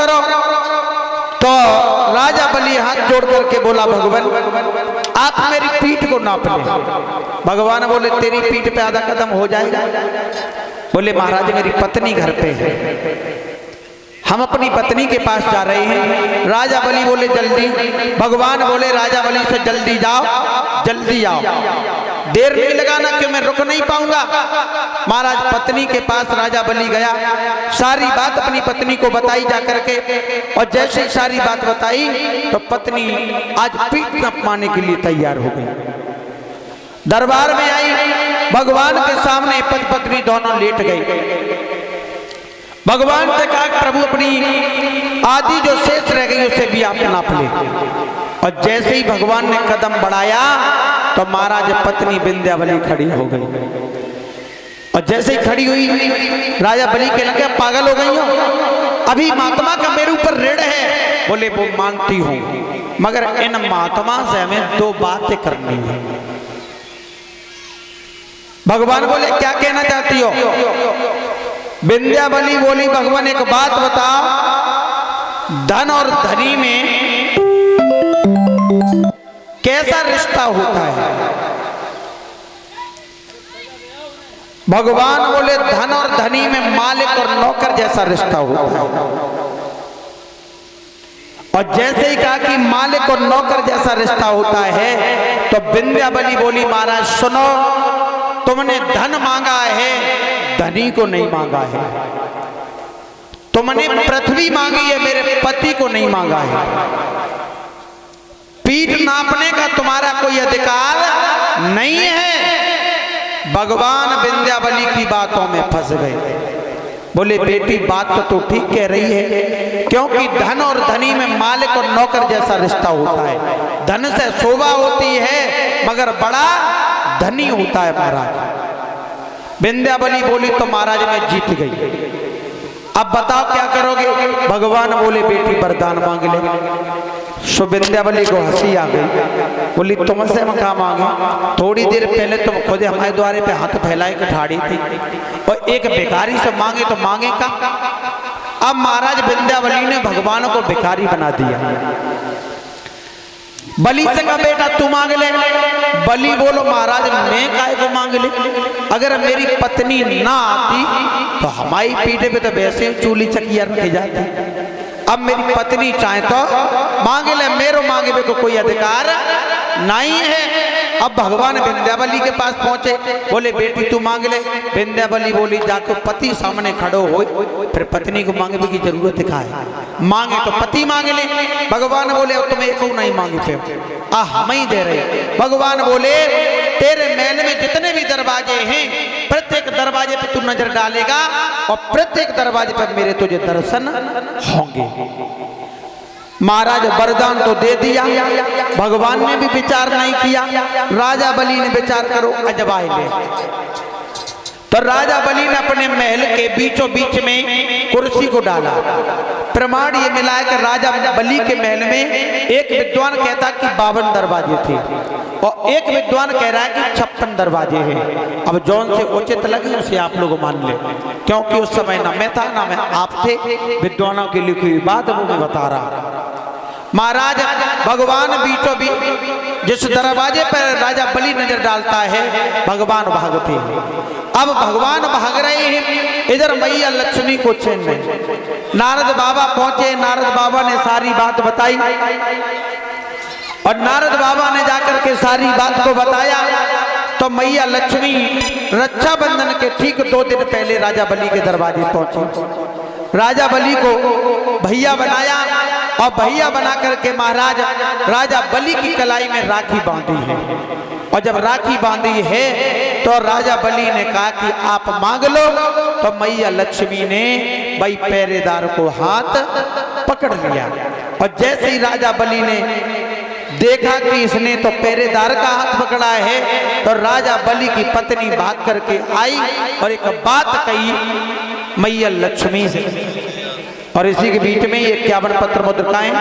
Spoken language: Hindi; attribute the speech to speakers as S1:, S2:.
S1: करो। तो राजा बलि हाथ जोड़ करके बोला, भगवान आप मेरी पीठ को नाप ले। भगवान बोले, तेरी पीठ पे आधा कदम हो जाएगा। बोले, महाराज मेरी पत्नी घर पे है, हम अपनी पत्नी के पास जा रहे हैं। राजा बलि बोले, जल्दी। भगवान बोले, राजा बलि से जल्दी जाओ, जल्दी आओ, देर नहीं लगाना कि मैं रुक नहीं पाऊंगा। महाराज पत्नी के पास राजा बलि गया, सारी बात अपनी पत्नी को बताई जा करके, और जैसे ही सारी बात बताई तो पत्नी आज पीठ नपवाने के लिए तैयार हो गई। दरबार में आई, भगवान के सामने पति पत्नी दोनों लेट गई। भगवान से कहा, प्रभु अपनी आदि जो शेष रह गई उसे भी आप नाप ले। और जैसे ही भगवान ने कदम बढ़ाया तो महाराज पत्नी विंध्यावली खड़ी हो गई। और जैसे ही खड़ी हुई, राजा बलि के लगे, पागल हो गई हो, अभी महात्मा का मेरे ऊपर ऋण है। बोले, वो मानती हूं, मगर इन महात्मा से हमें दो बातें करनी है। भगवान बोले, क्या कहना चाहती हो? विंध्यावली बोली, भगवान एक बात बताओ, धन और धनी में कैसा रिश्ता होता है? भगवान बोले, धन और धनी में मालिक और नौकर जैसा रिश्ता होता है। और जैसे ही कहा कि मालिक और नौकर जैसा रिश्ता होता है, तो विंध्यावली बोली, महाराज सुनो, तुमने धन मांगा है, धनी को नहीं मांगा है। तुमने पृथ्वी मांगी है, मेरे पति को नहीं मांगा है। पीठ नापने का तुम्हारा कोई अधिकार नहीं है। भगवान विंध्यावली की बातों में फंस गए। बोले, बेटी बात तो ठीक कह रही है, क्योंकि धन और धनी में मालिक और नौकर जैसा रिश्ता होता है। धन से शोभा होती है, मगर बड़ा धनी होता है महाराज। विंध्यावली बोली, तो महाराज मैं जीत गई, अब बताओ क्या करोगे? भगवान बोले, बेटी वरदान मांग ले। सो विंध्यावली को हंसी आ गई। बोली, तुमसे हम कहा मांगे? थोड़ी देर पहले तुम खुद हमारे द्वारे पे हाथ फैलाए के ठाड़ी थी, और एक भिखारी से मांगे तो मांगे का? अब महाराज विंध्यावली ने भगवान को भिखारी बना दिया। बलि से कहा, बेटा तू मांग ले। बलि बोलो, महाराज मैं काहे को मांग ले? अगर मेरी पत्नी ना आती तो हमारी पीठे पे तो वैसे ही चूली चकिया रखी जाती। अब मेरी पत्नी चाहे तो मांग ले, मेरो मांगे पे को कोई अधिकार नहीं है। अब भगवान विंध्यावली के पास पहुंचे, बोले, बेटी तू मांग ले। विंध्यावली बोली, जाकर पति सामने खड़ो हो, फिर पत्नी को मांगे की जरूरत है? मांगे तो पति मांग ले। भगवान बोले, अब तुम्हें एक नहीं मांगे पे हम ही दे रहे। भगवान बोले, तेरे महल में जितने भी दरवाजे हैं, प्रत्येक दरवाजे पे तू नजर डालेगा और प्रत्येक दरवाजे पर मेरे तुझे दर्शन होंगे। महाराज वरदान तो दे दिया, भगवान ने भी विचार नहीं किया। राजा बलि ने विचार करो अजबाई ले। तो राजा बलि ने अपने महल के बीचों बीच में कुर्सी को डाला। प्रमाण ये मिला है कि राजा बलि के महल में एक विद्वान कहता कि 52 दरवाजे थे, और एक विद्वान कह रहा है कि 56 दरवाजे हैं। अब जौन से उचित लगे उसे आप लोग मान ले, क्योंकि उस समय ना मैं था ना मैं आप थे। विद्वानों की लिखी हुई बात वो मैं बता रहा। महाराज भगवान बीचों बीच जिस दरवाजे पर राजा बलि नजर डालता है, भगवान भागते हैं। अब भगवान भाग रहे हैं, इधर मैया लक्ष्मी को चैन नहीं। नारद बाबा पहुंचे, नारद बाबा ने सारी बात बताई, और नारद बाबा ने जाकर के सारी बात को बताया। तो मैया लक्ष्मी रक्षाबंधन के ठीक 2 दिन पहले राजा बलि के दरवाजे पहुंची। राजा बलि को भैया बनाया, और भैया बना करके महाराज राजा बलि की कलाई में राखी बांधी है। और जब राखी बांधी है तो राजा बलि ने कहा कि आप मांग लो। तो मैया लक्ष्मी ने भाई पहरेदार को हाथ पकड़ लिया, और जैसे ही राजा बलि ने देखा कि इसने तो पहरेदार का हाथ पकड़ा है, तो राजा बलि की पत्नी भाग करके आई और एक बात कही मैया लक्ष्मी से। और इसी के बीच में ये 51 पत्र मुद्रिकाएं